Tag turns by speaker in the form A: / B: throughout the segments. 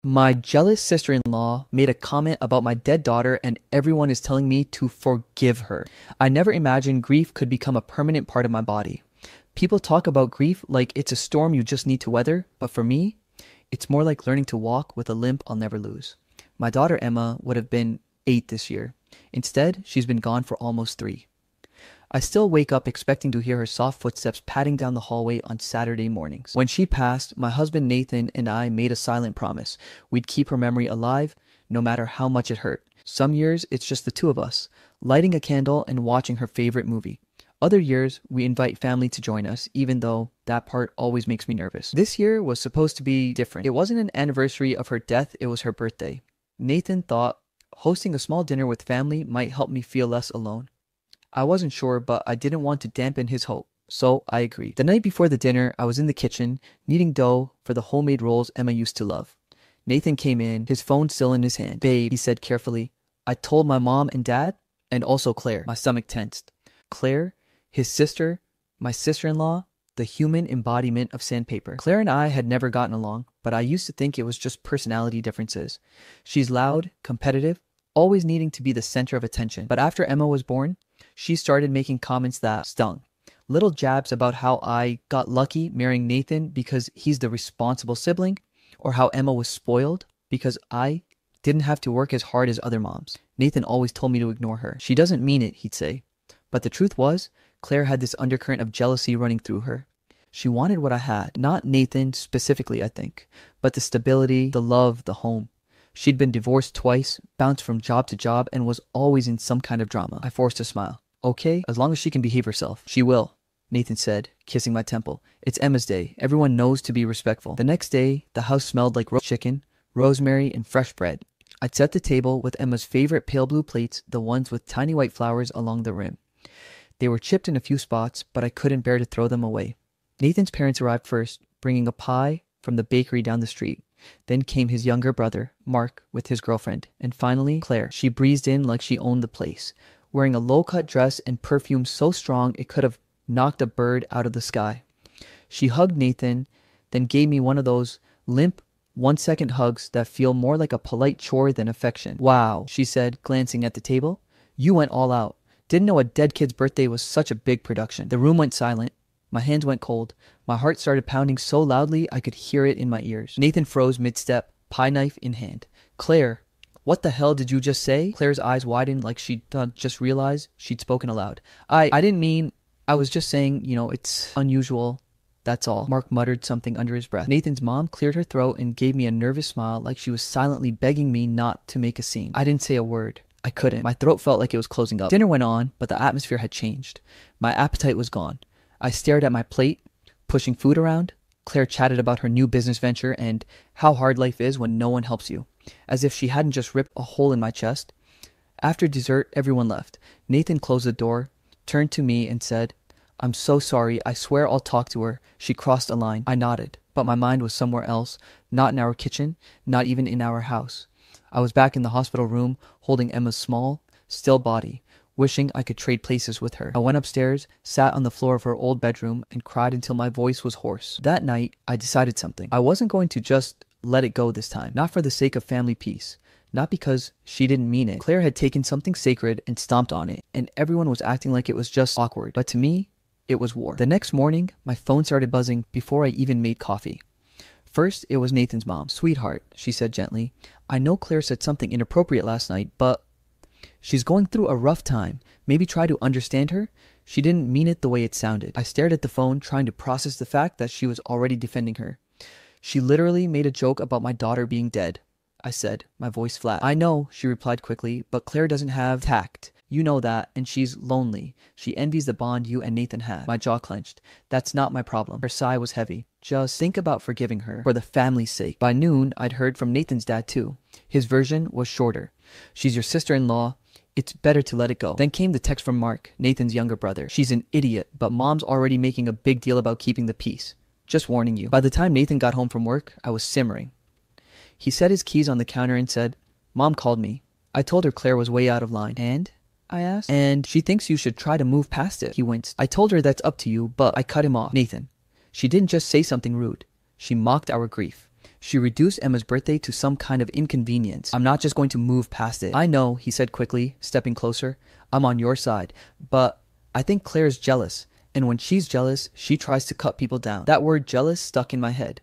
A: My jealous sister-in-law made a comment about my dead daughter and everyone is telling me to forgive her. I never imagined grief could become a permanent part of my body. People talk about grief like it's a storm you just need to weather, but for me, it's more like learning to walk with a limp I'll never lose. My daughter Emma would have been 8 this year. Instead, she's been gone for almost 3. I still wake up expecting to hear her soft footsteps padding down the hallway on Saturday mornings. When she passed, my husband Nathan and I made a silent promise. We'd keep her memory alive, no matter how much it hurt. Some years, it's just the two of us, lighting a candle and watching her favorite movie. Other years, we invite family to join us, even though that part always makes me nervous. This year was supposed to be different. It wasn't an anniversary of her death, it was her birthday. Nathan thought hosting a small dinner with family might help me feel less alone. I wasn't sure, but I didn't want to dampen his hope, so I agreed. The night before the dinner, I was in the kitchen, kneading dough for the homemade rolls Emma used to love. Nathan came in, his phone still in his hand. "Babe," he said carefully, "I told my mom and dad, and also Claire." My stomach tensed. Claire, his sister, my sister-in-law, the human embodiment of sandpaper. Claire and I had never gotten along, but I used to think it was just personality differences. She's loud, competitive, always needing to be the center of attention. But after Emma was born, she started making comments that stung. Little jabs about how I got lucky marrying Nathan because he's the responsible sibling, or how Emma was spoiled because I didn't have to work as hard as other moms. Nathan always told me to ignore her. "She doesn't mean it," he'd say. But the truth was, Claire had this undercurrent of jealousy running through her. She wanted what I had. Not Nathan specifically, I think, but the stability, the love, the home. She'd been divorced twice, bounced from job to job, and was always in some kind of drama. I forced a smile. "Okay, as long as she can behave herself." "She will," Nathan said, kissing my temple. "It's Emma's day. Everyone knows to be respectful." The next day, the house smelled like roast chicken, rosemary, and fresh bread. I'd set the table with Emma's favorite pale blue plates, the ones with tiny white flowers along the rim. They were chipped in a few spots, but I couldn't bear to throw them away. Nathan's parents arrived first, bringing a pie from the bakery down the street. Then came his younger brother, Mark, with his girlfriend. And finally, Claire. She breezed in like she owned the place, wearing a low-cut dress and perfume so strong it could have knocked a bird out of the sky. She hugged Nathan, then gave me one of those limp, one-second hugs that feel more like a polite chore than affection. "Wow," she said, glancing at the table. "You went all out. Didn't know a dead kid's birthday was such a big production." The room went silent. My hands went cold. My heart started pounding so loudly I could hear it in my ears. Nathan froze mid-step, pie knife in hand. "Claire, what the hell did you just say?" Claire's eyes widened like she'd just realized she'd spoken aloud. I didn't mean, I was just saying, it's unusual. That's all." Mark muttered something under his breath. Nathan's mom cleared her throat and gave me a nervous smile like she was silently begging me not to make a scene. I didn't say a word. I couldn't. My throat felt like it was closing up. Dinner went on, but the atmosphere had changed. My appetite was gone. I stared at my plate, pushing food around. Claire chatted about her new business venture and how hard life is when no one helps you, as if she hadn't just ripped a hole in my chest. After dessert, everyone left. Nathan closed the door, turned to me and said, "I'm so sorry. I swear I'll talk to her. She crossed a line." I nodded, but my mind was somewhere else, not in our kitchen, not even in our house. I was back in the hospital room, holding Emma's small, still body, wishing I could trade places with her. I went upstairs, sat on the floor of her old bedroom, and cried until my voice was hoarse. That night, I decided something. I wasn't going to just let it go this time, not for the sake of family peace, not because she didn't mean it. Claire had taken something sacred and stomped on it, and everyone was acting like it was just awkward. But to me, it was war. The next morning, my phone started buzzing before I even made coffee. First, it was Nathan's mom. "Sweetheart," she said gently, "I know Claire said something inappropriate last night, but she's going through a rough time. Maybe try to understand her. She didn't mean it the way it sounded." I stared at the phone, trying to process the fact that she was already defending her. "She literally made a joke about my daughter being dead," I said, my voice flat. "I know," she replied quickly, "but Claire doesn't have tact. You know that, and she's lonely. She envies the bond you and Nathan have." My jaw clenched. "That's not my problem." Her sigh was heavy. "Just think about forgiving her, for the family's sake." By noon, I'd heard from Nathan's dad too. His version was shorter. "She's your sister-in-law. It's better to let it go." Then came the text from Mark, Nathan's younger brother. "She's an idiot, but mom's already making a big deal about keeping the peace. Just warning you." By the time Nathan got home from work, I was simmering. He set his keys on the counter and said, "Mom called me. I told her Claire was way out of line." "And?" I asked. "And she thinks you should try to move past it." He winced. "I told her that's up to you, but..." I cut him off. "Nathan, she didn't just say something rude. She mocked our grief. She reduced Emma's birthday to some kind of inconvenience. I'm not just going to move past it. I know, he said quickly, stepping closer. I'm on your side. But I think Claire's jealous. And when she's jealous, she tries to cut people down. That word jealous stuck in my head.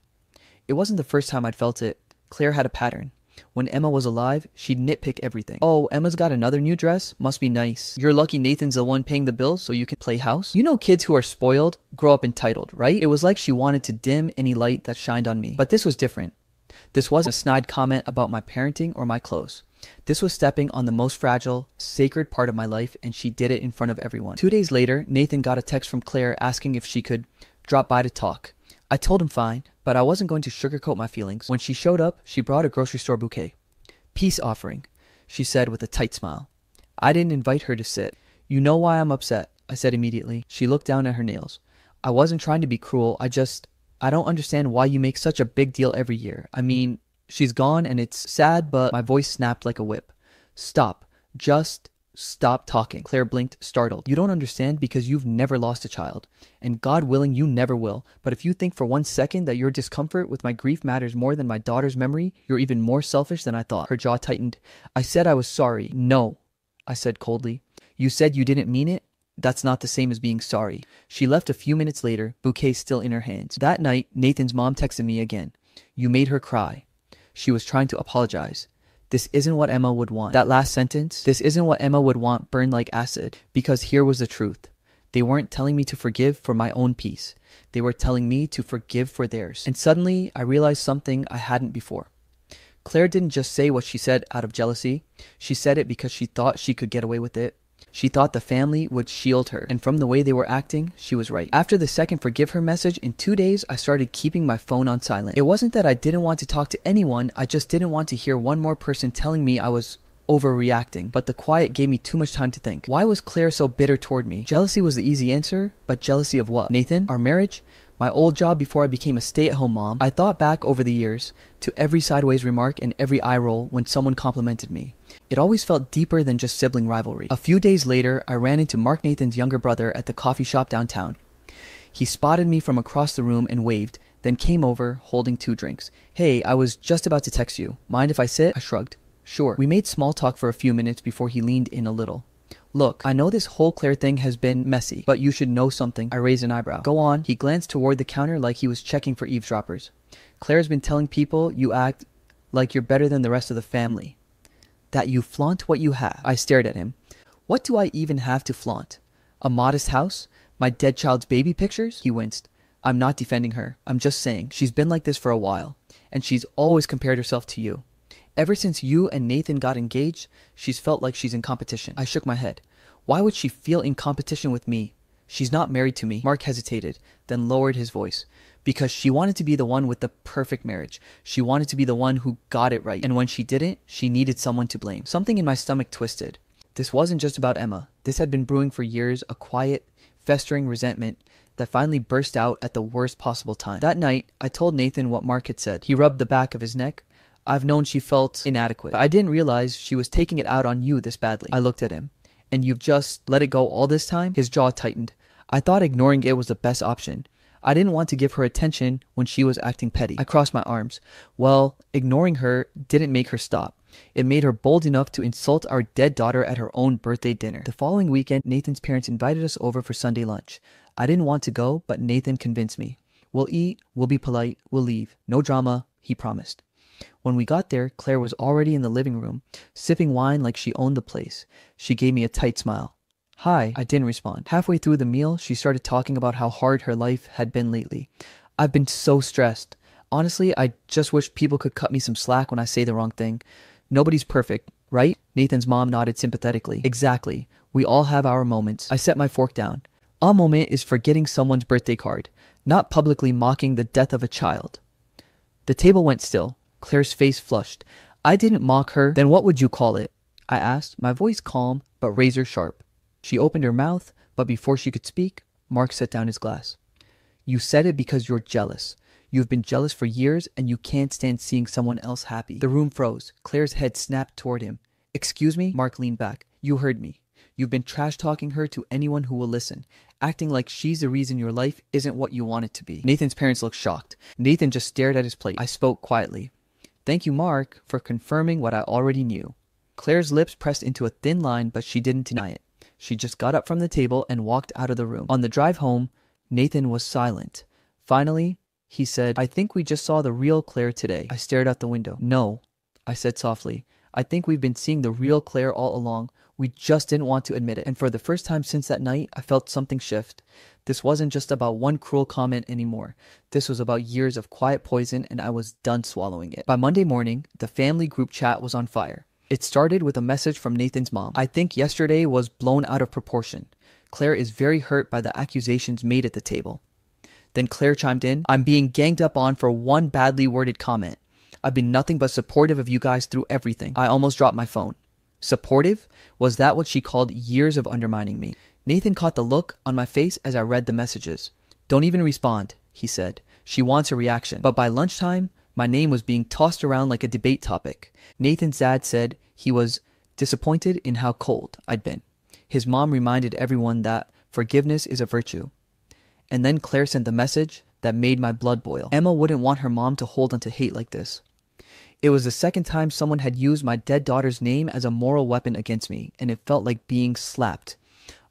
A: It wasn't the first time I'd felt it. Claire had a pattern. When Emma was alive, she'd nitpick everything. Oh, Emma's got another new dress? Must be nice. You're lucky Nathan's the one paying the bills so you can play house? You know kids who are spoiled grow up entitled, right? It was like she wanted to dim any light that shined on me. But this was different. This wasn't a snide comment about my parenting or my clothes. This was stepping on the most fragile, sacred part of my life, and she did it in front of everyone. 2 days later, Nathan got a text from Claire asking if she could drop by to talk. I told him fine, but I wasn't going to sugarcoat my feelings. When she showed up, she brought a grocery store bouquet. Peace offering, she said with a tight smile. I didn't invite her to sit. You know why I'm upset, I said immediately. She looked down at her nails. I wasn't trying to be cruel. I don't understand why you make such a big deal every year. I mean, she's gone and it's sad, but my voice snapped like a whip. Stop. Just stop talking. Claire blinked, startled. You don't understand because you've never lost a child. And God willing, you never will. But if you think for 1 second that your discomfort with my grief matters more than my daughter's memory, you're even more selfish than I thought. Her jaw tightened. I said I was sorry. No, I said coldly. You said you didn't mean it? That's not the same as being sorry. She left a few minutes later, bouquet still in her hands. That night, Nathan's mom texted me again. You made her cry. She was trying to apologize. This isn't what Emma would want. That last sentence, this isn't what Emma would want, burned like acid. Because here was the truth. They weren't telling me to forgive for my own peace. They were telling me to forgive for theirs. And suddenly, I realized something I hadn't before. Claire didn't just say what she said out of jealousy. She said it because she thought she could get away with it. She thought the family would shield her, and from the way they were acting, she was right. After the second forgive her message, in 2 days, I started keeping my phone on silent. It wasn't that I didn't want to talk to anyone, I just didn't want to hear one more person telling me I was overreacting. But the quiet gave me too much time to think. Why was Claire so bitter toward me? Jealousy was the easy answer, but jealousy of what? Nathan? Our marriage? My old job before I became a stay-at-home mom? I thought back over the years to every sideways remark and every eye roll when someone complimented me. It always felt deeper than just sibling rivalry. A few days later, I ran into Mark Nathan's younger brother at the coffee shop downtown. He spotted me from across the room and waved, then came over, holding 2 drinks. Hey, I was just about to text you. Mind if I sit? I shrugged. Sure. We made small talk for a few minutes before he leaned in a little. Look, I know this whole Claire thing has been messy, but you should know something. I raised an eyebrow. Go on. He glanced toward the counter like he was checking for eavesdroppers. Claire's been telling people you act like you're better than the rest of the family. That you flaunt what you have. I stared at him. What do I even have to flaunt? A modest house? My dead child's baby pictures? He winced. I'm not defending her. I'm just saying she's been like this for a while, and she's always compared herself to you. Ever since you and Nathan got engaged, she's felt like she's in competition. I shook my head. Why would she feel in competition with me? She's not married to me. Mark hesitated, then lowered his voice. Because she wanted to be the one with the perfect marriage. She wanted to be the one who got it right. And when she didn't, she needed someone to blame. Something in my stomach twisted. This wasn't just about Emma. This had been brewing for years, a quiet, festering resentment that finally burst out at the worst possible time. That night, I told Nathan what Mark had said. He rubbed the back of his neck. I've known she felt inadequate, but I didn't realize she was taking it out on you this badly. I looked at him. And you've just let it go all this time? His jaw tightened. I thought ignoring it was the best option. I didn't want to give her attention when she was acting petty. I crossed my arms. Well, ignoring her didn't make her stop. It made her bold enough to insult our dead daughter at her own birthday dinner. The following weekend, Nathan's parents invited us over for Sunday lunch. I didn't want to go, but Nathan convinced me. We'll eat, we'll be polite, we'll leave. No drama, he promised. When we got there, Claire was already in the living room, sipping wine like she owned the place. She gave me a tight smile. Hi, I didn't respond. Halfway through the meal, she started talking about how hard her life had been lately. I've been so stressed. Honestly, I just wish people could cut me some slack when I say the wrong thing. Nobody's perfect, right? Nathan's mom nodded sympathetically. Exactly. We all have our moments. I set my fork down. A moment is forgetting someone's birthday card, not publicly mocking the death of a child. The table went still. Claire's face flushed. I didn't mock her. Then what would you call it? I asked, my voice calm but razor sharp. She opened her mouth, but before she could speak, Mark set down his glass. You said it because you're jealous. You've been jealous for years and you can't stand seeing someone else happy. The room froze. Claire's head snapped toward him. Excuse me? Mark leaned back. You heard me. You've been trash-talking her to anyone who will listen. acting like she's the reason your life isn't what you want it to be. Nathan's parents looked shocked. Nathan just stared at his plate. I spoke quietly. Thank you, Mark, for confirming what I already knew. Claire's lips pressed into a thin line, but she didn't deny it. She just got up from the table and walked out of the room. On the drive home, Nathan was silent. Finally, he said, I think we just saw the real Claire today. I stared out the window. No, I said softly. I think we've been seeing the real Claire all along. We just didn't want to admit it. And for the first time since that night, I felt something shift. This wasn't just about one cruel comment anymore. This was about years of quiet poison, and I was done swallowing it. By Monday morning, the family group chat was on fire. It started with a message from Nathan's mom. I think yesterday was blown out of proportion. Claire is very hurt by the accusations made at the table. Then Claire chimed in, I'm being ganged up on for one badly worded comment. I've been nothing but supportive of you guys through everything. I almost dropped my phone. Supportive? Was that what she called years of undermining me? Nathan caught the look on my face as I read the messages. Don't even respond, he said. She wants a reaction. But by lunchtime, my name was being tossed around like a debate topic. Nathan's dad said he was disappointed in how cold I'd been. His mom reminded everyone that forgiveness is a virtue. And then Claire sent the message that made my blood boil. Emma wouldn't want her mom to hold onto hate like this. It was the second time someone had used my dead daughter's name as a moral weapon against me, and it felt like being slapped.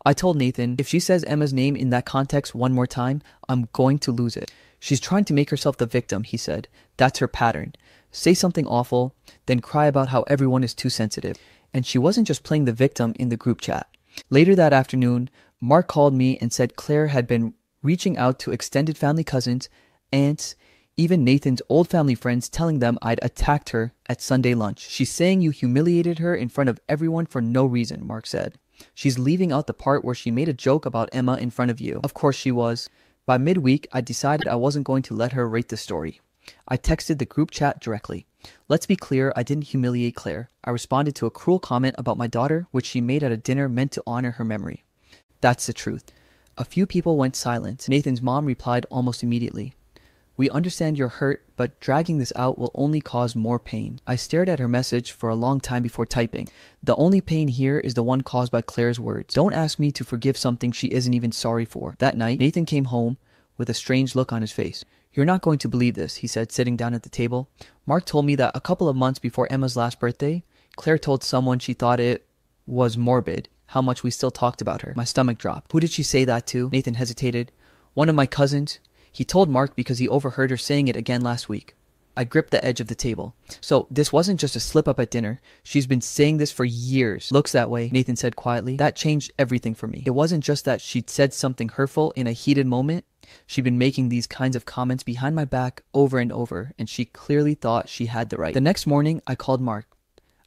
A: I told Nathan, if she says Emma's name in that context one more time, I'm going to lose it. She's trying to make herself the victim, he said. That's her pattern. Say something awful, then cry about how everyone is too sensitive. And she wasn't just playing the victim in the group chat. Later that afternoon, Mark called me and said Claire had been reaching out to extended family cousins, aunts, even Nathan's old family friends, telling them I'd attacked her at Sunday lunch. She's saying you humiliated her in front of everyone for no reason, Mark said. She's leaving out the part where she made a joke about Emma in front of you. Of course she was. By midweek, I decided I wasn't going to let her rate the story. I texted the group chat directly. Let's be clear, I didn't humiliate Claire. I responded to a cruel comment about my daughter, which she made at a dinner meant to honor her memory. That's the truth. A few people went silent. Nathan's mom replied almost immediately. We understand you're hurt, but dragging this out will only cause more pain. I stared at her message for a long time before typing. The only pain here is the one caused by Claire's words. Don't ask me to forgive something she isn't even sorry for. That night, Nathan came home with a strange look on his face. You're not going to believe this, he said, sitting down at the table. Mark told me that a couple of months before Emma's last birthday, Claire told someone she thought it was morbid how much we still talked about her. My stomach dropped. Who did she say that to? Nathan hesitated. One of my cousins. He told Mark because he overheard her saying it again last week. I gripped the edge of the table. So this wasn't just a slip up at dinner. She's been saying this for years. Looks that way, Nathan said quietly. That changed everything for me. It wasn't just that she'd said something hurtful in a heated moment. She'd been making these kinds of comments behind my back over and over, and she clearly thought she had the right. The next morning, I called Mark.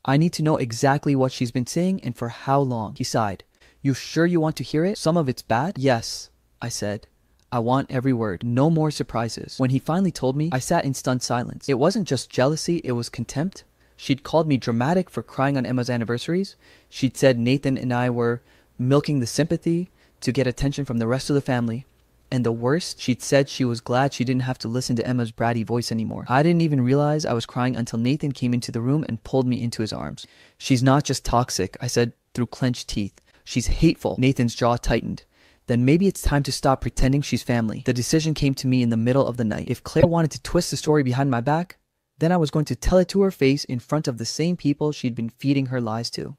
A: I need to know exactly what she's been saying and for how long. He sighed. You sure you want to hear it? Some of it's bad? Yes, I said. I want every word. No more surprises. When he finally told me, I sat in stunned silence. It wasn't just jealousy, it was contempt. She'd called me dramatic for crying on Emma's anniversaries. She'd said Nathan and I were milking the sympathy to get attention from the rest of the family. And the worst, she'd said she was glad she didn't have to listen to Emma's bratty voice anymore. I didn't even realize I was crying until Nathan came into the room and pulled me into his arms. She's not just toxic, I said through clenched teeth. She's hateful. Nathan's jaw tightened. Then maybe it's time to stop pretending she's family. The decision came to me in the middle of the night. If Claire wanted to twist the story behind my back, then I was going to tell it to her face in front of the same people she'd been feeding her lies to.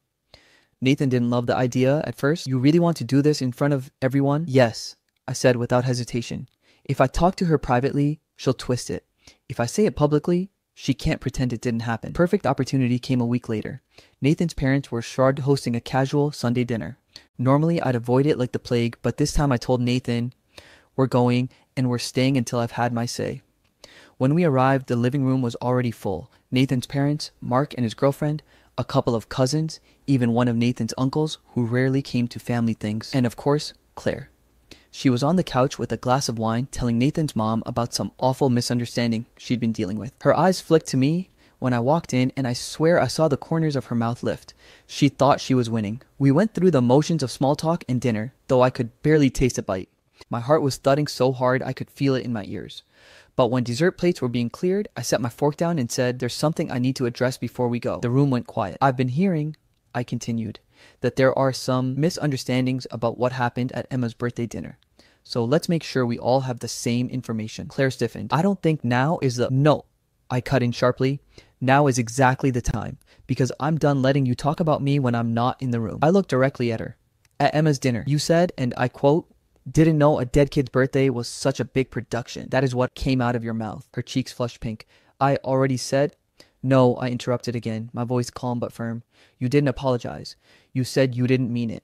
A: Nathan didn't love the idea at first. You really want to do this in front of everyone? Yes, I said without hesitation. If I talk to her privately, she'll twist it. If I say it publicly, she can't pretend it didn't happen. Perfect opportunity came a week later. Nathan's parents were shard hosting a casual Sunday dinner. Normally, I'd avoid it like the plague, but this time I told Nathan, we're going, and we're staying until I've had my say. When we arrived, the living room was already full. Nathan's parents, Mark and his girlfriend, a couple of cousins, even one of Nathan's uncles, who rarely came to family things, and of course, Claire. She was on the couch with a glass of wine, telling Nathan's mom about some awful misunderstanding she'd been dealing with. Her eyes flicked to me when I walked in, and I swear I saw the corners of her mouth lift. She thought she was winning. We went through the motions of small talk and dinner, though I could barely taste a bite. My heart was thudding so hard I could feel it in my ears. But when dessert plates were being cleared, I set my fork down and said, there's something I need to address before we go. The room went quiet. I've been hearing, I continued, that there are some misunderstandings about what happened at Emma's birthday dinner. So let's make sure we all have the same information. Claire stiffened. I don't think now is the— No, I cut in sharply. Now is exactly the time, because I'm done letting you talk about me when I'm not in the room. I looked directly at her. At Emma's dinner, you said, and I quote, "Didn't know a dead kid's birthday was such a big production." That is what came out of your mouth. Her cheeks flushed pink. I already said— No, I interrupted again, my voice calm but firm. You didn't apologize. You said you didn't mean it.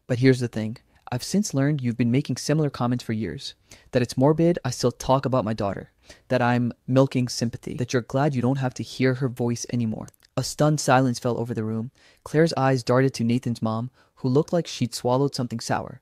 A: But here's the thing. I've since learned you've been making similar comments for years. That it's morbid I still talk about my daughter. That I'm milking sympathy. That you're glad you don't have to hear her voice anymore. A stunned silence fell over the room. Claire's eyes darted to Nathan's mom, who looked like she'd swallowed something sour.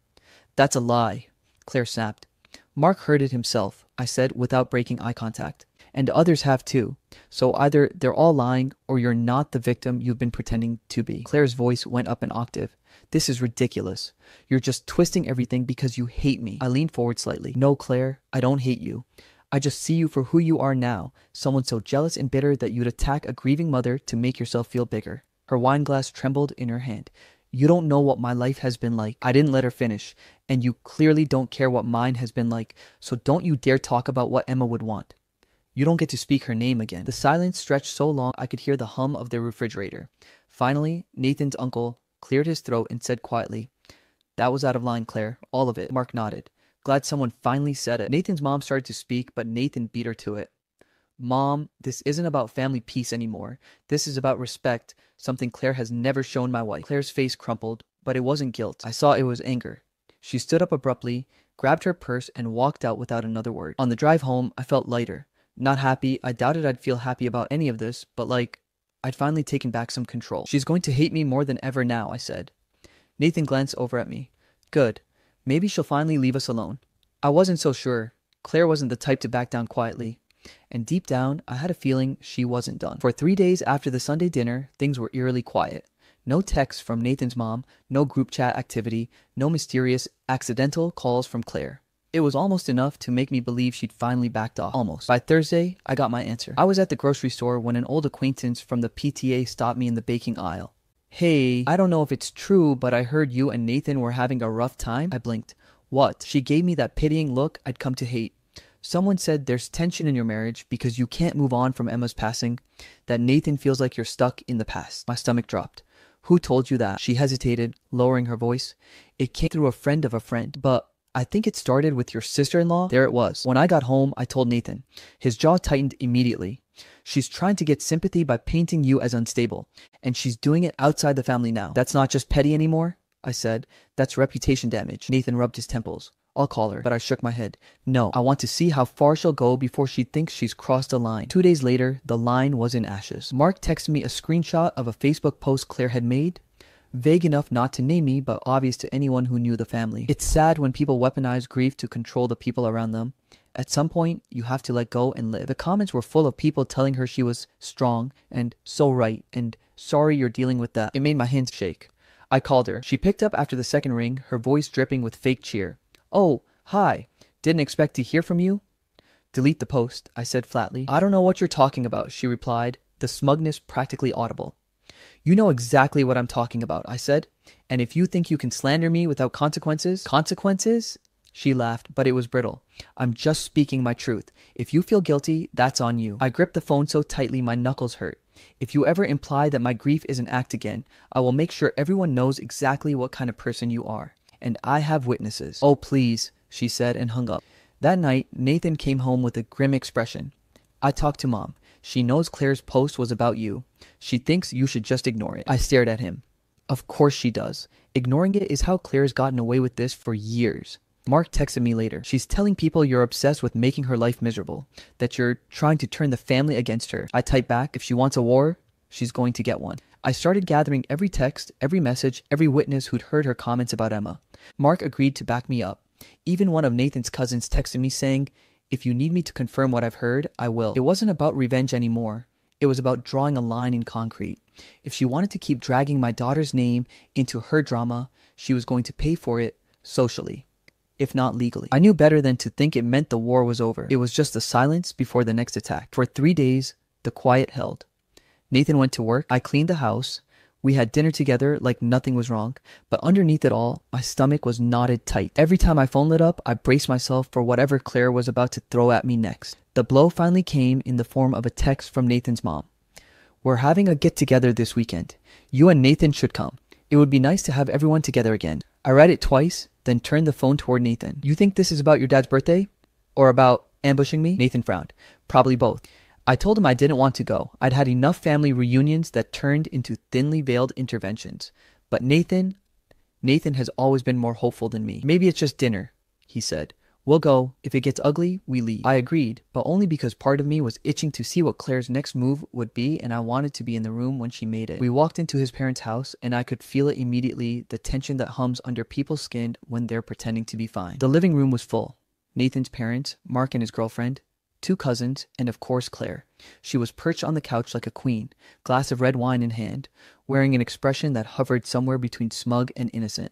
A: That's a lie, Claire snapped. Mark heard it himself, I said without breaking eye contact. And others have too. So either they're all lying or you're not the victim you've been pretending to be. Claire's voice went up an octave. This is ridiculous. You're just twisting everything because you hate me. I leaned forward slightly. No, Claire, I don't hate you. I just see you for who you are now, someone so jealous and bitter that you'd attack a grieving mother to make yourself feel bigger. Her wine glass trembled in her hand. You don't know what my life has been like. I didn't let her finish, and you clearly don't care what mine has been like, so don't you dare talk about what Emma would want. You don't get to speak her name again. The silence stretched so long I could hear the hum of the refrigerator. Finally, Nathan's uncle cleared his throat and said quietly, "That was out of line, Claire. All of it." Mark nodded. Glad someone finally said it. Nathan's mom started to speak, but Nathan beat her to it. Mom, this isn't about family peace anymore. This is about respect, something Claire has never shown my wife. Claire's face crumpled, but it wasn't guilt. I saw it was anger. She stood up abruptly, grabbed her purse, and walked out without another word. On the drive home, I felt lighter. Not happy. I doubted I'd feel happy about any of this, but I'd finally taken back some control. She's going to hate me more than ever now, I said. Nathan glanced over at me. Good. Maybe she'll finally leave us alone. I wasn't so sure. Claire wasn't the type to back down quietly. And deep down, I had a feeling she wasn't done. For 3 days after the Sunday dinner, things were eerily quiet. No texts from Nathan's mom, no group chat activity, no mysterious, accidental calls from Claire. It was almost enough to make me believe she'd finally backed off. Almost. By Thursday, I got my answer. I was at the grocery store when an old acquaintance from the PTA stopped me in the baking aisle. Hey, I don't know if it's true, but I heard you and Nathan were having a rough time. I blinked. What? She gave me that pitying look I'd come to hate. Someone said there's tension in your marriage because you can't move on from Emma's passing, that Nathan feels like you're stuck in the past. My stomach dropped. Who told you that? She hesitated, lowering her voice. It came through a friend of a friend, but I think it started with your sister-in-law. There it was. When I got home, I told Nathan. His jaw tightened immediately. She's trying to get sympathy by painting you as unstable, and she's doing it outside the family now. That's not just petty anymore, I said. That's reputation damage. Nathan rubbed his temples. I'll call her, but I shook my head. No, I want to see how far she'll go before she thinks she's crossed a line. 2 days later, the line was in ashes. Mark texted me a screenshot of a Facebook post Claire had made. Vague enough not to name me, but obvious to anyone who knew the family. It's sad when people weaponize grief to control the people around them. At some point, you have to let go and live. The comments were full of people telling her she was strong and so right and sorry you're dealing with that. It made my hands shake. I called her. She picked up after the second ring, her voice dripping with fake cheer. Oh, hi. Didn't expect to hear from you? Delete the post, I said flatly. I don't know what you're talking about, she replied, the smugness practically audible. You know exactly what I'm talking about, I said. And if you think you can slander me without consequences— Consequences? She laughed, but it was brittle. I'm just speaking my truth. If you feel guilty, that's on you. I gripped the phone so tightly my knuckles hurt. If you ever imply that my grief is an act again, I will make sure everyone knows exactly what kind of person you are. And I have witnesses. Oh, please, she said and hung up. That night, Nathan came home with a grim expression. I talked to Mom. She knows Claire's post was about you. She thinks you should just ignore it. I stared at him. Of course she does. Ignoring it is how Claire's gotten away with this for years. Mark texted me later. She's telling people you're obsessed with making her life miserable, that you're trying to turn the family against her. I typed back, if she wants a war, she's going to get one. I started gathering every text, every message, every witness who'd heard her comments about Emma. Mark agreed to back me up. Even one of Nathan's cousins texted me saying, if you need me to confirm what I've heard, I will. It wasn't about revenge anymore. It was about drawing a line in concrete. If she wanted to keep dragging my daughter's name into her drama, she was going to pay for it socially, if not legally. I knew better than to think it meant the war was over. It was just a silence before the next attack. For 3 days, the quiet held. Nathan went to work. I cleaned the house. We had dinner together like nothing was wrong, but underneath it all, my stomach was knotted tight. Every time my phone lit up, I braced myself for whatever Claire was about to throw at me next. The blow finally came in the form of a text from Nathan's mom. "We're having a get-together this weekend. You and Nathan should come. It would be nice to have everyone together again." I read it twice, then turned the phone toward Nathan. "You think this is about your dad's birthday? Or about ambushing me?" Nathan frowned. "Probably both." I told him I didn't want to go. I'd had enough family reunions that turned into thinly veiled interventions. But Nathan has always been more hopeful than me. "Maybe it's just dinner," he said. "We'll go. If it gets ugly, we leave." I agreed, but only because part of me was itching to see what Claire's next move would be, and I wanted to be in the room when she made it. We walked into his parents' house, and I could feel it immediately, the tension that hums under people's skin when they're pretending to be fine. The living room was full. Nathan's parents, Mark and his girlfriend, 2 cousins, and of course Claire. She was perched on the couch like a queen, glass of red wine in hand, wearing an expression that hovered somewhere between smug and innocent.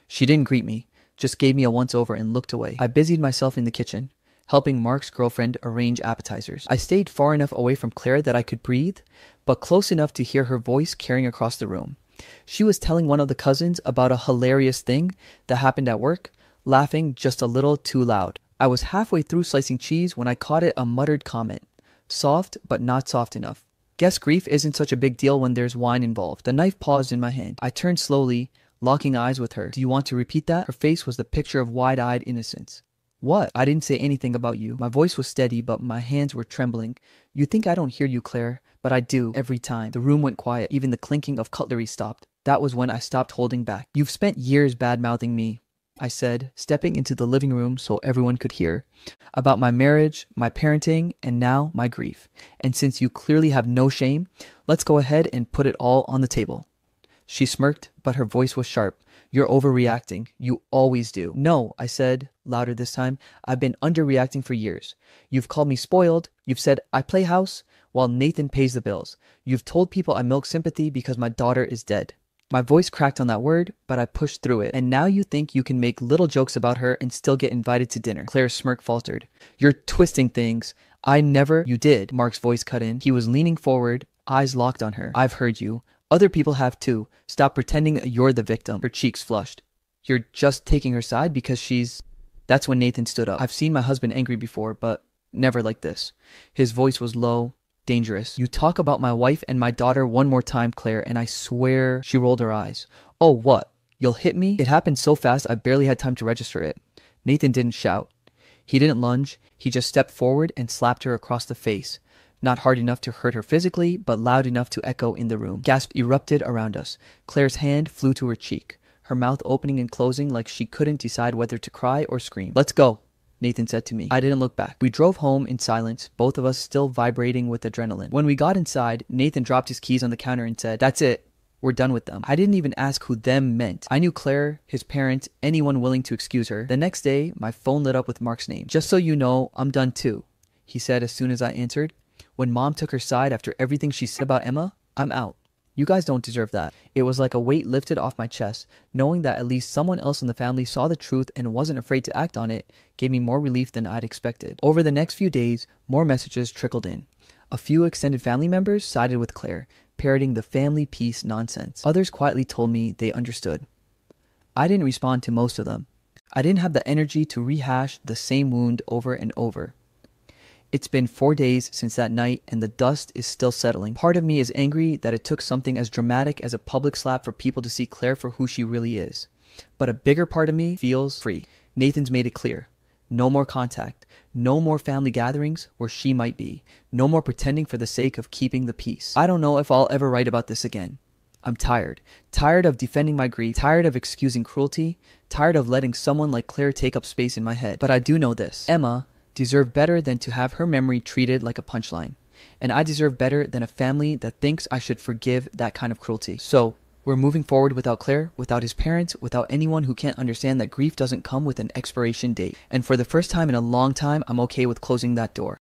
A: She didn't greet me, just gave me a once-over and looked away. I busied myself in the kitchen, helping Mark's girlfriend arrange appetizers. I stayed far enough away from Claire that I could breathe, but close enough to hear her voice carrying across the room. She was telling one of the cousins about a hilarious thing that happened at work, laughing just a little too loud. I was halfway through slicing cheese when I caught a muttered comment. Soft, but not soft enough. "Guess grief isn't such a big deal when there's wine involved." The knife paused in my hand. I turned slowly, locking eyes with her. "Do you want to repeat that?" Her face was the picture of wide-eyed innocence. "What?" "I didn't say anything about you." My voice was steady, but my hands were trembling. "You think I don't hear you, Claire, but I do, every time." The room went quiet. Even the clinking of cutlery stopped. That was when I stopped holding back. "You've spent years bad-mouthing me," I said, stepping into the living room so everyone could hear, "about my marriage, my parenting, and now my grief. And since you clearly have no shame, let's go ahead and put it all on the table." She smirked, but her voice was sharp. "You're overreacting. You always do." "No," I said, louder this time. "I've been underreacting for years. You've called me spoiled. You've said I play house while Nathan pays the bills. You've told people I milk sympathy because my daughter is dead." My voice cracked on that word, but I pushed through it. "And now you think you can make little jokes about her and still get invited to dinner." Claire's smirk faltered. "You're twisting things. I never—" "You did," Mark's voice cut in. He was leaning forward, eyes locked on her. "I've heard you. Other people have too. Stop pretending you're the victim." Her cheeks flushed. "You're just taking her side because she's—" That's when Nathan stood up. "I've seen my husband angry before, but never like this." His voice was low, dangerous. "You talk about my wife and my daughter one more time, Claire, and I swear—" She rolled her eyes. "Oh, what? You'll hit me?" It happened so fast I barely had time to register it. Nathan didn't shout. He didn't lunge. He just stepped forward and slapped her across the face. Not hard enough to hurt her physically, but loud enough to echo in the room. Gasps erupted around us. Claire's hand flew to her cheek, her mouth opening and closing like she couldn't decide whether to cry or scream. "Let's go," Nathan said to me. I didn't look back. We drove home in silence, both of us still vibrating with adrenaline. When we got inside, Nathan dropped his keys on the counter and said, "That's it. We're done with them." I didn't even ask who them meant. I knew Claire, his parents, anyone willing to excuse her. The next day, my phone lit up with Mark's name. "Just so you know, I'm done too," he said as soon as I answered. "When Mom took her side after everything she said about Emma, I'm out. You guys don't deserve that." It was like a weight lifted off my chest. Knowing that at least someone else in the family saw the truth and wasn't afraid to act on it gave me more relief than I'd expected. Over the next few days, more messages trickled in. A few extended family members sided with Claire, parroting the family peace nonsense. Others quietly told me they understood. I didn't respond to most of them. I didn't have the energy to rehash the same wound over and over. It's been 4 days since that night, and the dust is still settling. Part of me is angry that it took something as dramatic as a public slap for people to see Claire for who she really is. But a bigger part of me feels free. Nathan's made it clear. No more contact. No more family gatherings where she might be. No more pretending for the sake of keeping the peace. I don't know if I'll ever write about this again. I'm tired. Tired of defending my grief. Tired of excusing cruelty. Tired of letting someone like Claire take up space in my head. But I do know this. Emma deserve better than to have her memory treated like a punchline. And I deserve better than a family that thinks I should forgive that kind of cruelty. So, we're moving forward without Claire, without his parents, without anyone who can't understand that grief doesn't come with an expiration date. And for the first time in a long time, I'm okay with closing that door.